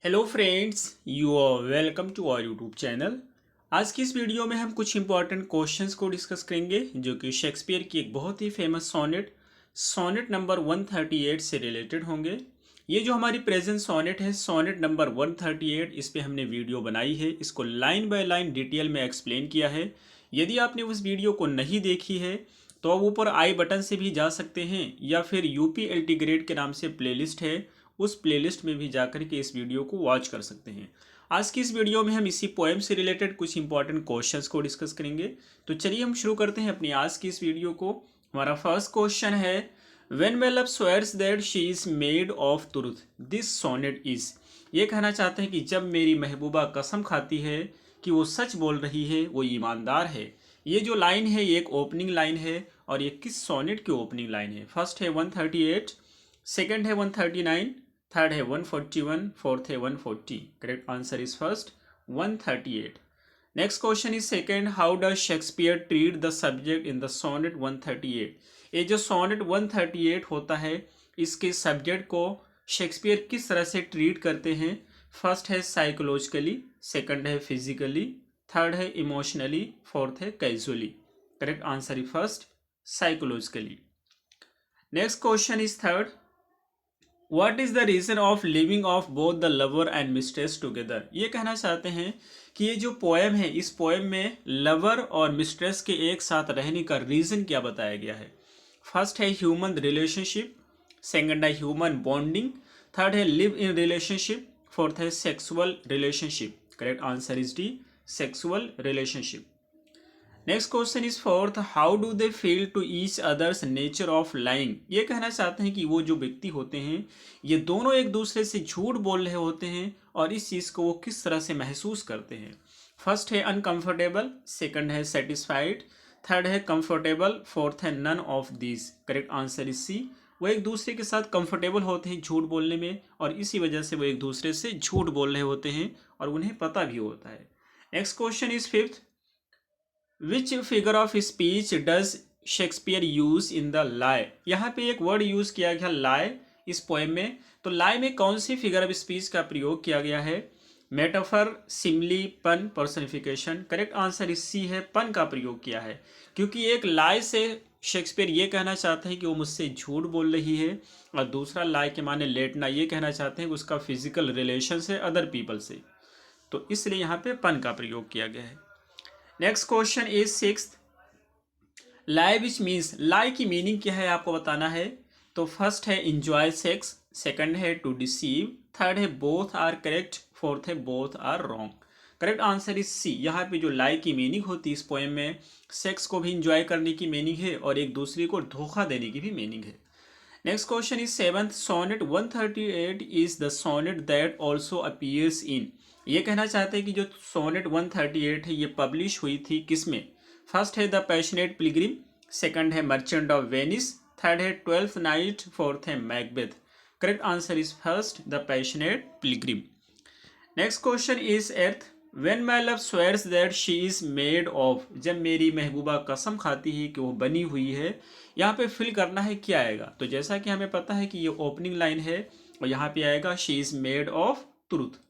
Hello friends, you are welcome to our YouTube channel. आज की इस वीडियो में हम कुछ इंपॉर्टेंट क्वेश्चंस को डिस्कस करेंगे जो कि शेक्सपियर की एक बहुत ही फेमस सोनेट सोनेट नंबर 138 से रिलेटेड होंगे। ये जो हमारी प्रेजेंट सोनेट है, सोनेट नंबर 138, इस पे हमने वीडियो बनाई है, इसको लाइन बाय लाइन डिटेल में एक्सप्लेन किया है। यदि आपने उस वीडियो को नहीं देखी है तो आप ऊपर आई बटन से भी जा सकते हैं या फिर यूपी ग्रेड के नाम से प्लेलिस्ट है, उस प्लेलिस्ट में भी जाकर के इस वीडियो को वॉच कर सकते हैं। आज की इस वीडियो में हम इसी पोएम से रिलेटेड कुछ इंपॉर्टेंट क्वेश्चंस को डिस्कस करेंगे। तो चलिए हम शुरू करते हैं अपनी आज की इस वीडियो को। हमारा फर्स्ट क्वेश्चन है, when my love swears that she is made of truth this sonnet is. ये कहना चाहते हैं कि जब मेरी महबूबा कसम खाती है कि वो सच बोल रही है, वो ईमानदार है। ये जो लाइन है ये एक ओपनिंग लाइन है और ये किस सोनेट की ओपनिंग लाइन है? फर्स्ट है 138, सेकंड है 139, थर्ड है 141, फोर्थ है 140। Correct answer is first 138। Next question is second, how does Shakespeare treat the subject in the sonnet 138। ये जो सोनेट 138 होता है, इसके सब्जेक्ट को शेक्सपियर किस तरह से ट्रीट करते हैं? फर्स्ट है साइकोलॉजिकली, सेकंड है फिजिकली, थर्ड है इमोशनली, फोर्थ है casually. Correct answer is first psychologically. Next question is third, What is the reason of living of both the lover and mistress together? ये कहना चाहते हैं कि ये जो पोएम है, इस पोएम में लवर और मिस्ट्रेस के एक साथ रहने का रीज़न क्या बताया गया है? फर्स्ट है ह्यूमन रिलेशनशिप, सेकंड है ह्यूमन बॉन्डिंग, थर्ड है लिव इन रिलेशनशिप, फोर्थ है sexual relationship. Correct answer is D, sexual relationship. Next question is fourth, how do they feel to each others nature of lying. ये कहना चाहते हैं कि वो जो व्यक्ति होते हैं, ये दोनों एक दूसरे से झूठ बोल रहे होते हैं और इस चीज़ को वो किस तरह से महसूस करते हैं? फर्स्ट है अनकंफर्टेबल, सेकंड है सेटिस्फाइड, थर्ड है कंफर्टेबल, फोर्थ है none of these. Correct answer is C, वो एक दूसरे के साथ कंफर्टेबल होते हैं झूठ बोलने में और इसी वजह से वो एक दूसरे से झूठ बोल रहे होते हैं और उन्हें पता भी होता है। Next question is fifth, which figure of speech does Shakespeare use in the लाई। यहाँ पे एक वर्ड यूज किया गया लाई इस पोएम में, तो लाई में कौन सी फिगर ऑफ स्पीच का प्रयोग किया गया है? मेटाफर, सिमली, पन, पर्सनिफिकेशन। करेक्ट आंसर इस सी है, पन का प्रयोग किया है, क्योंकि एक लाई से शेक्सपियर ये कहना चाहते हैं कि वो मुझसे झूठ बोल रही है और दूसरा लाई के माने लेटना, ये कहना चाहते हैं कि उसका फिजिकल रिलेशन है अदर पीपल से, तो इसलिए यहाँ पे पन का प्रयोग किया गया है। Next question is sixth, lie which means. Lie की मीनिंग क्या है आपको बताना है। तो फर्स्ट है इंजॉय सेक्स, सेकंड है टू डिसीव, थर्ड है बोथ आर करेक्ट, फोर्थ है both are wrong. Correct answer is C. यहाँ पे जो लाई की मीनिंग होती है इस पोएम में, सेक्स को भी इंजॉय करने की मीनिंग है और एक दूसरे को धोखा देने की भी मीनिंग है। Next question is seventh, sonnet 138 is the sonnet that also appears in. ये कहना चाहते हैं कि जो सोनेट 138 है ये पब्लिश हुई थी किस में? फर्स्ट है द पैशनेट पिलग्रिम, सेकंड है मर्चेंट ऑफ वेनिस, थर्ड है ट्वेल्थ नाइट, फोर्थ है Macbeth. Correct answer is first the passionate Pilgrim. Next question is eighth, when my love swears that she is made of. जब मेरी महबूबा कसम खाती है कि वो बनी हुई है, यहाँ पे फिल करना है क्या आएगा? तो जैसा कि हमें पता है कि ये ओपनिंग लाइन है और यहाँ पे आएगा she is made of truth.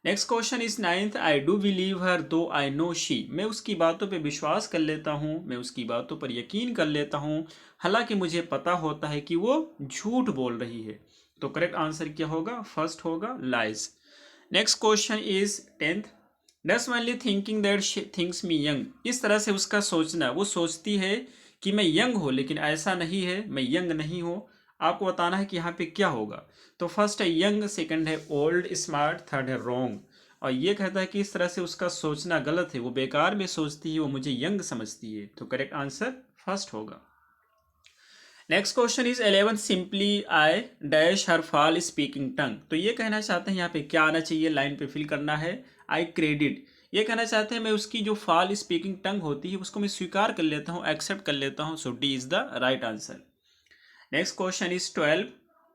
Next question is ninth, I do believe her though I no she. मैं उसकी बातों पे विश्वास कर लेता हूँ, मैं उसकी बातों पर यकीन कर लेता हूँ, हालांकि मुझे पता होता है कि वो झूठ बोल रही है। तो करेक्ट आंसर क्या होगा? फर्स्ट होगा lies. Next question is tenth, does only thinking that she thinks me young. इस तरह से उसका सोचना, वो सोचती है कि मैं यंग हूँ, लेकिन ऐसा नहीं है, मैं यंग नहीं हूँ। आपको बताना है कि यहाँ पे क्या होगा। तो फर्स्ट है यंग, सेकंड है ओल्ड, स्मार्ट, थर्ड है रॉन्ग। और ये कहता है कि इस तरह से उसका सोचना गलत है, वो बेकार में सोचती है, वो मुझे यंग समझती है। तो करेक्ट आंसर फर्स्ट होगा। Next question is 11, simply I dash her false speaking tongue. तो ये कहना चाहते हैं यहाँ पे क्या आना चाहिए, लाइन पे फिल करना है आई क्रेडिट। ये कहना चाहते हैं मैं उसकी जो फॉल स्पीकिंग टंग होती है उसको मैं स्वीकार कर लेता हूँ, एक्सेप्ट कर लेता हूँ। So D is the right answer. Next question is 12,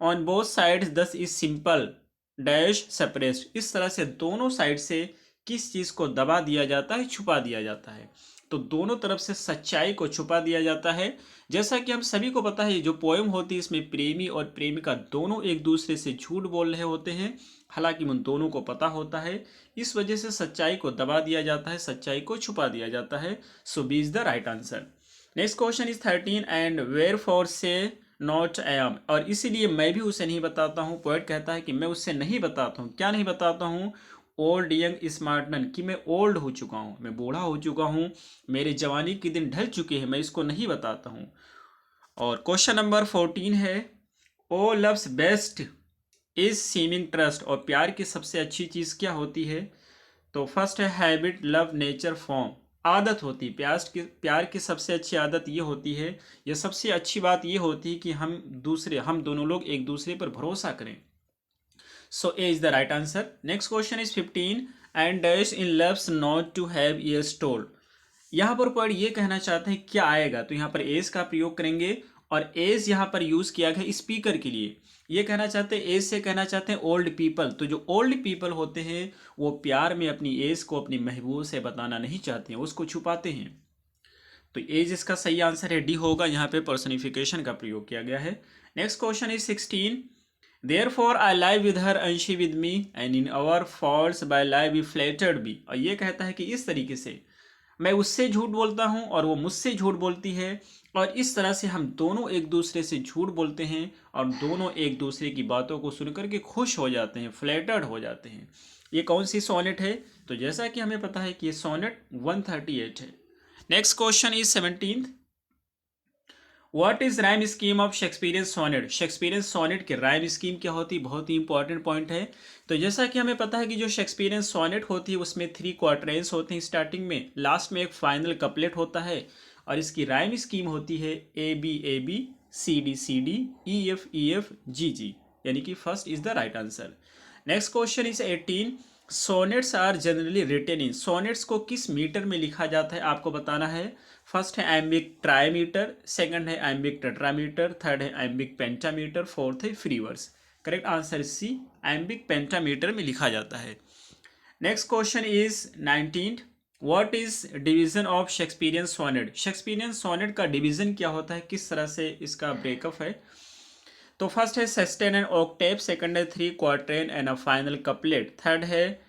on both sides thus is simple dash suppressed. इस तरह से दोनों साइड से किस चीज़ को दबा दिया जाता है, छुपा दिया जाता है? तो दोनों तरफ से सच्चाई को छुपा दिया जाता है। जैसा कि हम सभी को पता है, जो पोएम होती है इसमें प्रेमी और प्रेमिका दोनों एक दूसरे से झूठ बोल रहे होते हैं, हालांकि उन दोनों को पता होता है। इस वजह से सच्चाई को दबा दिया जाता है, सच्चाई को छुपा दिया जाता है। So B is the right answer. Next question is 13 and wherefore says not I am, और इसीलिए मैं भी उसे नहीं बताता हूँ। पोएट कहता है कि मैं उससे नहीं बताता हूँ। क्या नहीं बताता हूँ? ओल्ड यंग स्मार्ट मैन, कि मैं ओल्ड हो चुका हूँ, मैं बूढ़ा हो चुका हूँ, मेरे जवानी के दिन ढल चुके हैं, मैं इसको नहीं बताता हूँ। और क्वेश्चन नंबर 14 है, O love's best is seeming trust, और प्यार की सबसे अच्छी चीज़ क्या होती है? तो फर्स्ट है हैबिट, लव, नेचर, फॉर्म, आदत होती है। प्यार की सबसे अच्छी आदत ये होती है, या सबसे अच्छी बात ये होती है कि हम दोनों लोग एक दूसरे पर भरोसा करें। So A is the right answer. Next question is 15 and dash in love's not to have years told. यहाँ पर पॉइंट ये कहना चाहते हैं क्या आएगा, तो यहाँ पर एज का प्रयोग करेंगे, और एज यहाँ पर यूज किया गया स्पीकर के लिए। ये कहना चाहते हैं, एज से कहना चाहते हैं ओल्ड पीपल। तो जो ओल्ड पीपल होते हैं वो प्यार में अपनी एज को अपनी महबूब से बताना नहीं चाहते हैं, उसको छुपाते हैं। तो एज इसका सही आंसर है, डी होगा। यहाँ पे पर्सनिफिकेशन का प्रयोग किया गया है। Next question is 16, Therefore I lie with her and she with me, and in our faults by lie we flattered be। और ये कहता है कि इस तरीके से मैं उससे झूठ बोलता हूँ और वो मुझसे झूठ बोलती है, और इस तरह से हम दोनों एक दूसरे से झूठ बोलते हैं और दोनों एक दूसरे की बातों को सुनकर के खुश हो जाते हैं, फ्लैटर्ड हो जाते हैं। ये कौन सी सोनेट है? तो जैसा कि हमें पता है कि ये सोनेट 138 है। Next question is 17, what is rhyme scheme of Shakespearean sonnet. Shakespearean sonnet की राइम स्कीम क्या होती है? बहुत ही इंपॉर्टेंट पॉइंट है। तो जैसा कि हमें पता है कि जो शेक्सपियरियन सोनेट होती है उसमें 3 क्वार्टरेंस होते हैं स्टार्टिंग में, लास्ट में एक फाइनल कपलेट होता है, और इसकी राइम स्कीम होती है A B C D E F G, यानी कि first is the right answer. Next question is 18, sonnets are generally written in. Sonnets को किस मीटर में लिखा जाता है आपको बताना है। फर्स्ट है एम्बिक ट्राईमीटर, सेकंड है एम्बिक टेट्रामीटर, थर्ड है एम्बिक पेंटामीटर, फोर्थ है free verse. Correct answer C, iambic pentameter में लिखा जाता है। Next question is 19, what is division of Shakespearean sonnet. Shakespearean sonnet का डिवीजन क्या होता है, किस तरह से इसका ब्रेकअप है? तो फर्स्ट है सेस्टेन एंड ऑक्टेव, सेकंड है 3 quatrain and a final couplet, third है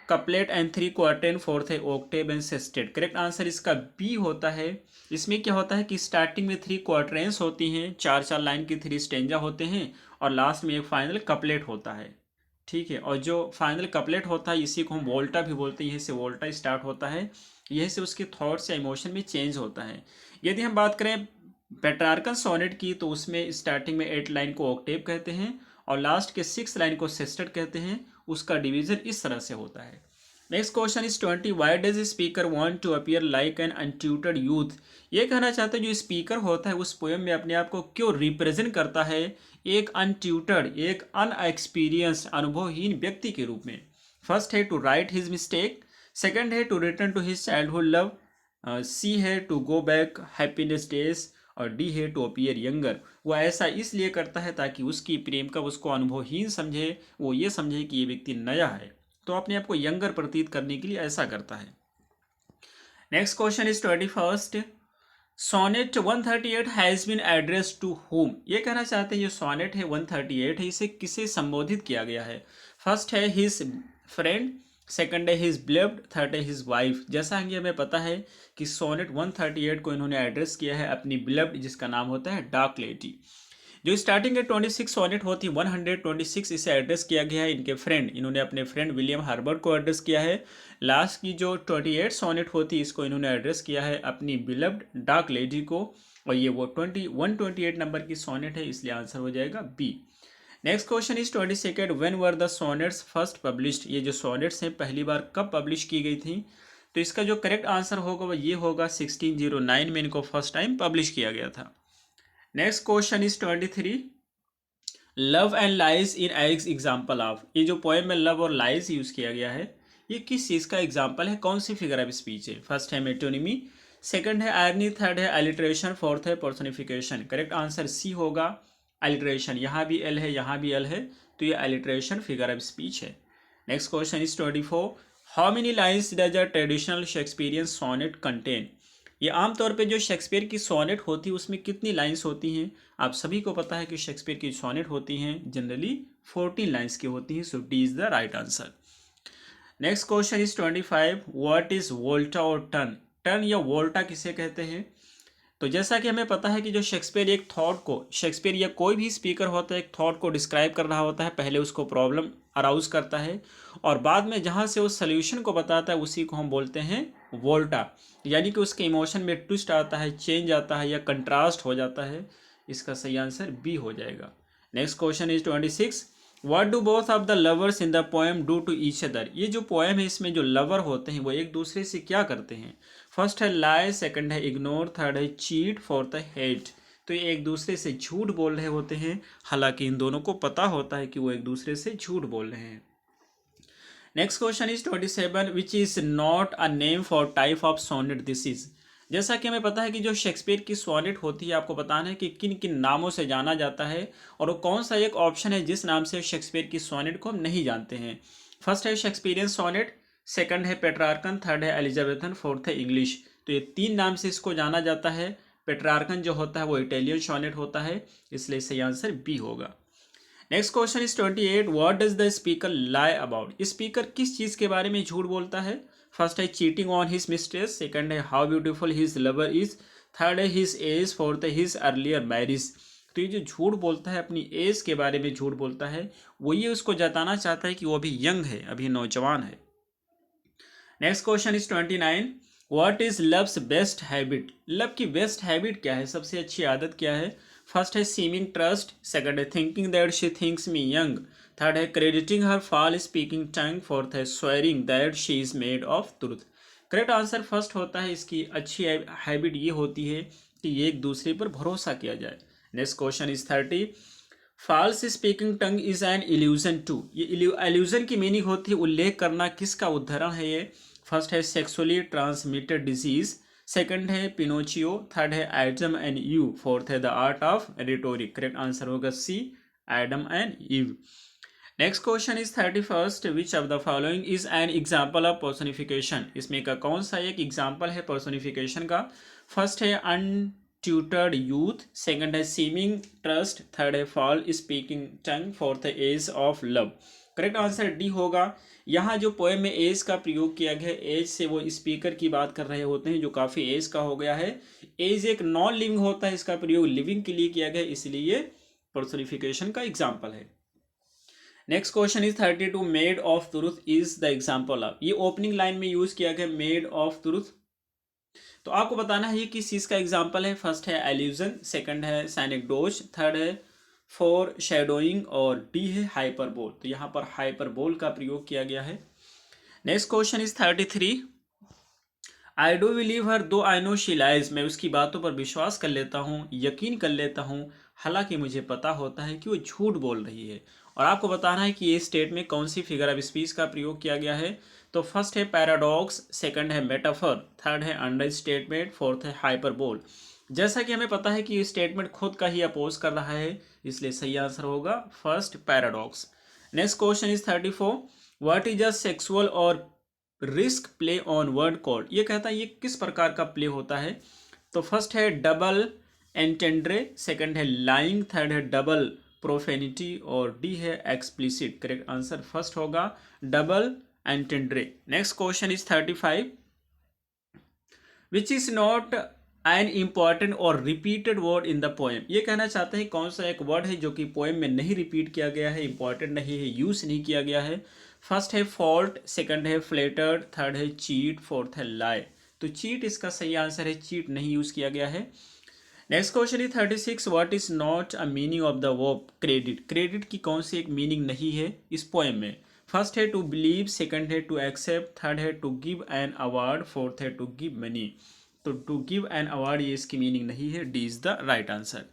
कपलेट एंड 3 क्वार्टेन, फोर्थ है octave and sestet. Correct answer इसका बी होता है। इसमें क्या होता है कि स्टार्टिंग में 3 क्वार्टरेंस होती हैं, 4 लाइन की 3 स्टेंजा होते हैं, और लास्ट में एक फाइनल कपलेट होता है। ठीक है, और जो फाइनल कपलेट होता है इसी को हम वोल्टा भी बोलते हैं, यहीं से वोल्टा स्टार्ट होता है, यहीं से उसके थॉट्स या इमोशन में चेंज होता है। यदि हम बात करें पेट्रार्कन सोनेट की, तो उसमें स्टार्टिंग में 8 लाइन को ऑक्टेव कहते हैं और लास्ट के 6 लाइन को सेस्टेड कहते हैं। उसका डिवीजन इस तरह से होता है। Next question is 20, why does speaker want to appear like an untutored youth. ये कहना चाहते हैं जो स्पीकर होता है उस पोएम में अपने आप को क्यों रिप्रेजेंट करता है एक अनट्यूटर्ड, एक अनएक्सपीरियंस्ड, अनुभवहीन व्यक्ति के रूप में। फर्स्ट है to right his mistake, second है to return to his childhood love, C है to go back happiness days, और डी है टू अपीयर यंगर। वो ऐसा इसलिए करता है ताकि उसकी प्रेम का उसको अनुभवहीन समझे, वो ये समझे कि ये व्यक्ति नया है, तो अपने आप को यंगर प्रतीत करने के लिए ऐसा करता है। Next question is 21, sonnet 138 has been address to whom. ये कहना चाहते हैं ये सोनेट है 138 है, इसे किसे संबोधित किया गया है। फर्स्ट है हिज फ्रेंड, सेकंड है हिज बिलव्ड, थर्ड है हिज वाइफ। जैसा कि हमें पता है कि सोनेट 138 को इन्होंने एड्रेस किया है अपनी बिलव्ड, जिसका नाम होता है डार्क लेडी। जो स्टार्टिंग के 26 सोनेट होती है 126, इसे एड्रेस किया गया है इनके फ्रेंड, इन्होंने अपने फ्रेंड विलियम हार्बर्ट को एड्रेस किया है। लास्ट की जो 28 सोनेट होती है इसको इन्होंने एड्रेस किया है अपनी बिलव्ड डार्क लेडी को, और ये वो 128 नंबर की सोनेट है, इसलिए आंसर हो जाएगा B. Next question is 22, when were the sonnets first published. ये जो सोनेट्स हैं पहली बार कब पब्लिश की गई थी? तो इसका जो करेक्ट आंसर होगा वो ये होगा 1609 में इनको फर्स्ट टाइम पब्लिश किया गया था। Next question is 23, love and lies in eggs example of. ये जो पोएम में लव और लाइज यूज किया गया है ये किस चीज़ का एग्जाम्पल है, कौन सी फिगर ऑफ स्पीच है? फर्स्ट है मेटोनिमी, सेकंड है आयरनी, थर्ड है एलिट्रेशन, फोर्थ है पर्सनिफिकेशन। करेक्ट आंसर सी होगा एलिट्रेशन। यहाँ भी एल है, यहाँ भी एल है, तो ये एलिट्रेशन फिगर ऑफ स्पीच है। Next question is 24, how many lines does a traditional Shakespearean sonnet contain. ये आमतौर पे जो शेक्सपियर की सोनेट होती है उसमें कितनी लाइंस होती हैं? आप सभी को पता है कि शेक्सपियर की सोनेट होती हैं जनरली 14 लाइंस की होती हैं, so D is the right answer. Next question is 25, what is volta और टर्न? टर्न या वोल्टा किसे कहते हैं? तो जैसा कि हमें पता है कि जो शेक्सपियर या कोई भी स्पीकर होता है एक थॉट को डिस्क्राइब कर रहा होता है, पहले उसको प्रॉब्लम अराउज करता है और बाद में जहाँ से उस सोल्यूशन को बताता है उसी को हम बोलते हैं वोल्टा, यानी कि उसके इमोशन में ट्विस्ट आता है, चेंज आता है या कंट्रास्ट हो जाता है। इसका सही आंसर बी हो जाएगा। Next question is 26, what do both of the lovers in the poem do to each other? ये जो पोएम है इसमें जो लवर होते हैं वो एक दूसरे से क्या करते हैं? फर्स्ट है लाई, सेकंड है इग्नोर, थर्ड है चीट, फोर्थ है हेट। तो ये एक दूसरे से झूठ बोल रहे होते हैं, हालांकि इन दोनों को पता होता है कि वो एक दूसरे से झूठ बोल रहे हैं। Next question is 27, which is not a name for type of sonnet this is? जैसा कि हमें पता है कि जो शेक्सपियर की सोनेट होती है आपको बताना है कि किन किन नामों से जाना जाता है और वो कौन सा एक ऑप्शन है जिस नाम से शेक्सपियर की सोनेट को हम नहीं जानते हैं। फर्स्ट है शेक्सपियरियन सोनेट, सेकंड है पेट्रार्कन, थर्ड है एलिजाबेथन, फोर्थ है इंग्लिश। तो ये 3 नाम से इसको जाना जाता है। पेट्रार्कन जो होता है वो इटालियन सोनेट होता है, इसलिए सही आंसर बी होगा। Next question is 28, what does the speaker lie about? Speaker किस चीज़ के बारे में झूठ बोलता है? फर्स्ट है cheating on his mistress, second है how beautiful his lover is, third है हिज एज, फोर्थ है हिज अर्लियर मैरिज। तो ये जो झूठ बोलता है अपनी एज के बारे में झूठ बोलता है, वो ये उसको जताना चाहता है कि वो अभी यंग है, अभी नौजवान है। Next question is 29, what is loves best habit? Love की बेस्ट हैबिट क्या है, सबसे अच्छी आदत क्या है? फर्स्ट है सीमिंग ट्रस्ट, सेकंड है thinking that she thinks me young, third है क्रेडिटिंग हर फॉल स्पीकिंग टंग, फोर्थ है swearing that she is made of truth. Correct answer first होता है। इसकी अच्छी हैबिट ये होती है कि एक दूसरे पर भरोसा किया जाए। Next question is 30, false speaking tongue is an illusion to? ये इल्यूजन की मीनिंग होती है उल्लेख करना, किसका उदाहरण है ये? फर्स्ट है सेक्सुअली ट्रांसमिटेड डिजीज, सेकंड है पिनोचियो, थर्ड है एडम एंड ईव, फोर्थ है the art of rhetoric. Correct answer होगा C, Adam and Eve. Next question is 31, which of the following is an example of personification? इसमें का कौन सा एक example है पर्सोनिफिकेशन का? फर्स्ट है अनट्यूटर्ड यूथ, सेकंड है सीमिंग ट्रस्ट, थर्ड है फॉल स्पीकिंग टंग, फोर्थ है age of love. Correct answer D होगा। यहाँ जो पोएम में एज का प्रयोग किया गया है, एज से वो स्पीकर की बात कर रहे होते हैं जो काफ़ी एज का हो गया है। एज एक नॉन लिविंग होता है, इसका प्रयोग लिविंग के लिए किया गया, इसलिए पर्सोनिफिकेशन का एग्जाम्पल है। Next question is 32, made of truth is the example of? ये ओपनिंग लाइन में यूज किया गया मेड ऑफ ट्रूथ। तो आपको बताना है ये किस चीज़ का एग्जाम्पल है। फर्स्ट है एल्यूजन, सेकंड है सैनेक्डोज, थर्ड है फॉर शेडोइंग और डी है हाइपरबोल। तो यहाँ पर हाइपरबोल का प्रयोग किया गया है। Next question is 33, I do believe her though I no she lies? मैं उसकी बातों पर विश्वास कर लेता हूँ, यकीन कर लेता हूँ, हालांकि मुझे पता होता है कि वो झूठ बोल रही है। और आपको बताना है कि ये स्टेट में कौन सी फिगर ऑफ स्पीच का प्रयोग किया गया है। तो फर्स्ट है पैराडॉक्स, सेकंड है मेटाफर, थर्ड है अंडर स्टेटमेंट, फोर्थ है हाइपरबोल। जैसा कि हमें पता है कि ये स्टेटमेंट खुद का ही अपोज कर रहा है, इसलिए सही आंसर होगा first paradox. Next question is 34, what is a sexual और risk play on word called? ये कहता है ये किस प्रकार का प्ले होता है। तो फर्स्ट है डबल एंटेंड्रे, सेकंड है लाइंग, थर्ड है डबल प्रोफेनिटी और डी है एक्सप्लिसिट। करेक्ट आंसर फर्स्ट होगा double entendre. Next question is 35, which is not an important और repeated word in the poem? ये कहना चाहते हैं कौन सा एक वर्ड है जो कि पोएम में नहीं रिपीट किया गया है, इंपॉर्टेंट नहीं है, यूज नहीं किया गया है। फर्स्ट है फॉल्ट, सेकंड है फ्लेटर्ड, थर्ड है चीट, फोर्थ है लाई। तो चीट इसका सही आंसर है, चीट नहीं यूज किया गया है। Next question is 36, what is not a meaning of the verb credit? Credit की कौन सी एक मीनिंग नहीं है इस पोएम में? फर्स्ट है टू बिलीव, सेकंड है टू एक्सेप्ट, थर्ड है to give an award, fourth है टू गिव मनी। तो टू गिव एन अवार्ड ये इसकी मीनिंग नहीं है, D is the right answer.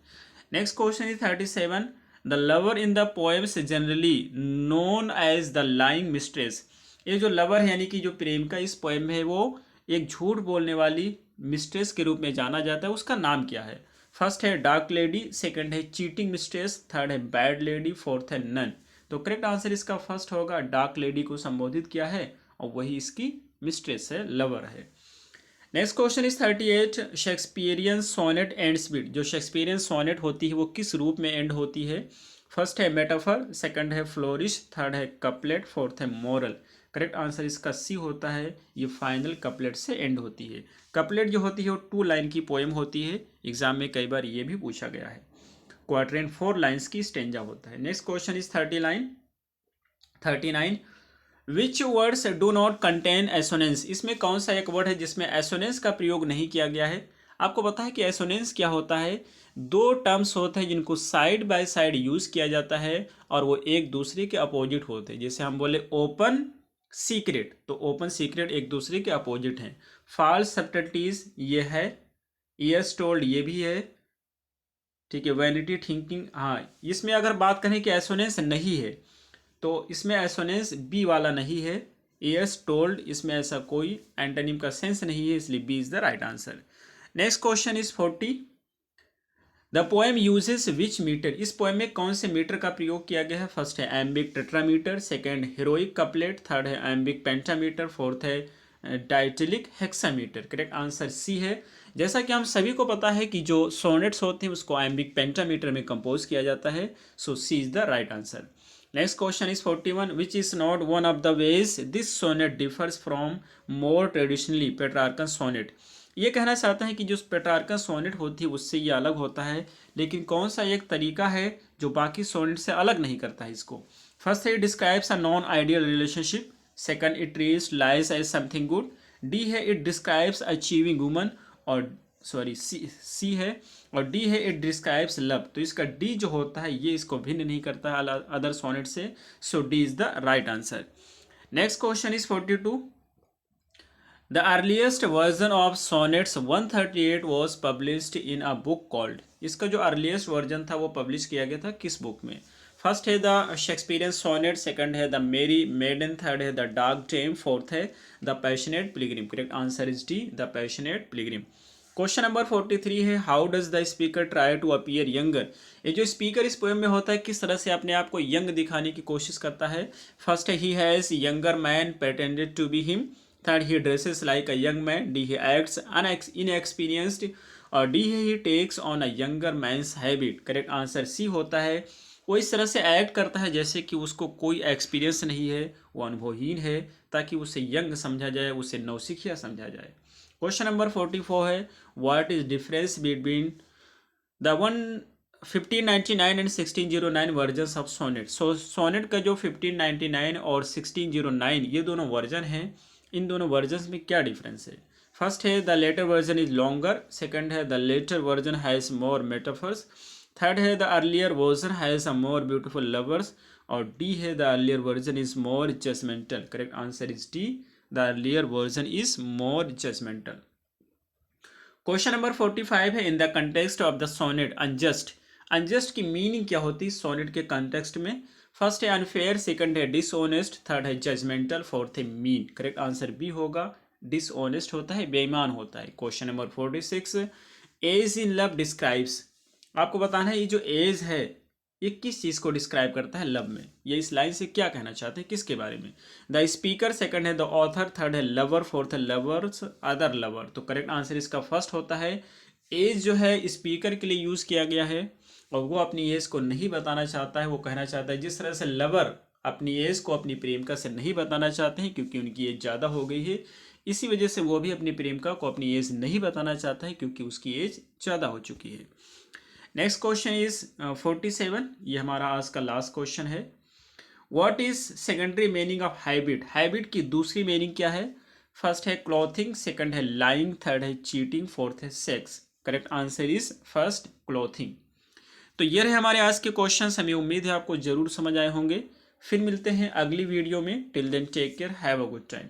Next question is 37, the lover in the poems generally known as the lying mistress? ये जो lover है यानी कि जो प्रेमिका इस पोएम में है वो एक झूठ बोलने वाली मिस्ट्रेस के रूप में जाना जाता है, उसका नाम क्या है? फर्स्ट है डार्क लेडी, सेकंड है चीटिंग मिस्ट्रेस, थर्ड है बैड लेडी, फोर्थ है नन। तो करेक्ट आंसर इसका फर्स्ट होगा, डार्क लेडी को संबोधित किया है और वही इसकी मिस्ट्रेस है, लवर है। Next question is 38, Shakespearean sonnet ends with, जो शेक्सपियरियन सोनेट होती है वो किस रूप में एंड होती है? फर्स्ट है मेटाफर, सेकंड है फ्लोरिश, थर्ड है कपलेट, फोर्थ है मोरल। करेक्ट आंसर इसका सी होता है, ये फाइनल कपलेट से एंड होती है। कपलेट जो होती है वो 2 लाइन की पोएम होती है, एग्जाम में कई बार ये भी पूछा गया है। क्वार्ट्रेन 4 लाइन्स की स्टेंजा होता है। Next question is 39, which words do not contain assonance, इसमें कौन सा एक वर्ड है जिसमें एसोनेंस का प्रयोग नहीं किया गया है? आपको पता है कि एसोनेंस क्या होता है? 2 टर्म्स होते हैं जिनको साइड बाय साइड यूज किया जाता है और वो एक दूसरे के अपोजिट होते हैं। जैसे हम बोले ओपन सीक्रेट, तो ओपन सीक्रेट एक दूसरे के अपोजिट हैं। फॉल्स सब्टलिटीज ये है, यस टोल्ड ये भी है, ठीक है। वैनिटी थिंकिंग, हाँ इसमें अगर बात करें कि एसोनेंस नहीं है तो इसमें एसोनेंस बी वाला नहीं है। एस टोल्ड इसमें ऐसा कोई एंटोनिम का सेंस नहीं है, इसलिए B is the right answer. Next question is 40, the poem uses which meter, इस पोएम में कौन से मीटर का प्रयोग किया गया है? फर्स्ट है iambic tetrameter, second heroic couplet, third है एम्बिक पेंटामीटर, फोर्थ है dactylic hexameter. Correct answer C है। जैसा कि हम सभी को पता है कि जो सोनेट्स होते हैं उसको एम्बिक पेंटामीटर में कंपोज किया जाता है, so C is the right answer. Next question is 41, which is not one of the ways this sonnet differs from more traditionally Petrarchan sonnet। ये कहना चाहता है कि जो पेट्रार्कन सोनेट होती है उससे ये अलग होता है, लेकिन कौन सा एक तरीका है जो बाकी सोनेट से अलग नहीं करता है इसको? फर्स्ट है it describes a non ideal relationship, second it treats lies as something good, D है इट डिस्क्राइब्स अचीविंग वुमन, और सी है, और डी है इट डिस्क्राइब्स लव। तो इसका डी जो होता है ये इसको भिन्न नहीं करता है अदर सोनेट से, so D is the right answer. Next question is 42, the earliest version of sonnets 138 was published in a book called, इसका जो अर्लीस्ट वर्जन था वो पब्लिश किया गया था किस बुक में? फर्स्ट है द शेक्सपियरियन सोनेट, सेकंड है द मेरी मेडन, थर्ड है द डार्क टेम, फोर्थ है the passionate pilgrim. Correct answer is D, the passionate pilgrim. Question number 43 है, how does the speaker try to appear younger, ये जो speaker इस poem में होता है किस तरह से अपने आप को यंग दिखाने की कोशिश करता है? फर्स्ट है he has younger man pretended to be him, third he dresses like a young man, D he acts inexperienced, और D he takes on a younger man's habit. Correct answer C होता है, वो इस तरह से act करता है जैसे कि उसको कोई एक्सपीरियंस नहीं है, वो अनुभवहीन है, ताकि उसे यंग समझा जाए, उसे नौसिखिया समझा जाए। क्वेश्चन नंबर 44 है, what is difference between the 1599 and 1609 version of sonnet. Sonnet का जो 1599 और 1609 ये दोनों वर्जन हैं, इन दोनों वर्जन में क्या डिफरेंस है? फर्स्ट है the later version is longer, second है the later version has more metaphors, third है the earlier version has a more beautiful lovers, और डी है the earlier version is more judgmental. Correct answer is D, the earlier version is more judgmental. Question number 45 है, in the context of the sonnet unjust, unjust की meaning क्या होती है sonnet के context में? First है unfair, second है dishonest, third है जजमेंटल, फोर्थ है मीन। करेक्ट आंसर बी होगा, डिसऑनेस्ट होता है, बेईमान होता है। Question number 46, age in love describes, आपको बताना है ये जो एज है ये किस चीज़ को डिस्क्राइब करता है लव में, ये इस लाइन से क्या कहना चाहते हैं, किसके बारे में? द स्पीकर, सेकंड है द ऑथर, थर्ड है लवर, फोर्थ है लवर्स अदर लवर। तो करेक्ट आंसर इसका फर्स्ट होता है, एज जो है स्पीकर के लिए यूज़ किया गया है और वो अपनी एज को नहीं बताना चाहता है, वो कहना चाहता है जिस तरह से लवर अपनी एज को अपनी प्रेमिका से नहीं बताना चाहते हैं क्योंकि उनकी एज ज़्यादा हो गई है, इसी वजह से वो भी अपनी प्रेमिका को अपनी एज नहीं बताना चाहता है क्योंकि उसकी एज ज़्यादा हो चुकी है। नेक्स्ट क्वेश्चन इज 47, ये हमारा आज का लास्ट क्वेश्चन है, what is secondary meaning of habit, habit की दूसरी मीनिंग क्या है? फर्स्ट है क्लॉथिंग, सेकंड है लाइंग, थर्ड है चीटिंग, फोर्थ है sex. Correct answer is first clothing. तो ये रहे हमारे आज के क्वेश्चंस, हमें उम्मीद है आपको जरूर समझ आए होंगे। फिर मिलते हैं अगली वीडियो में, till then take care, have a good time.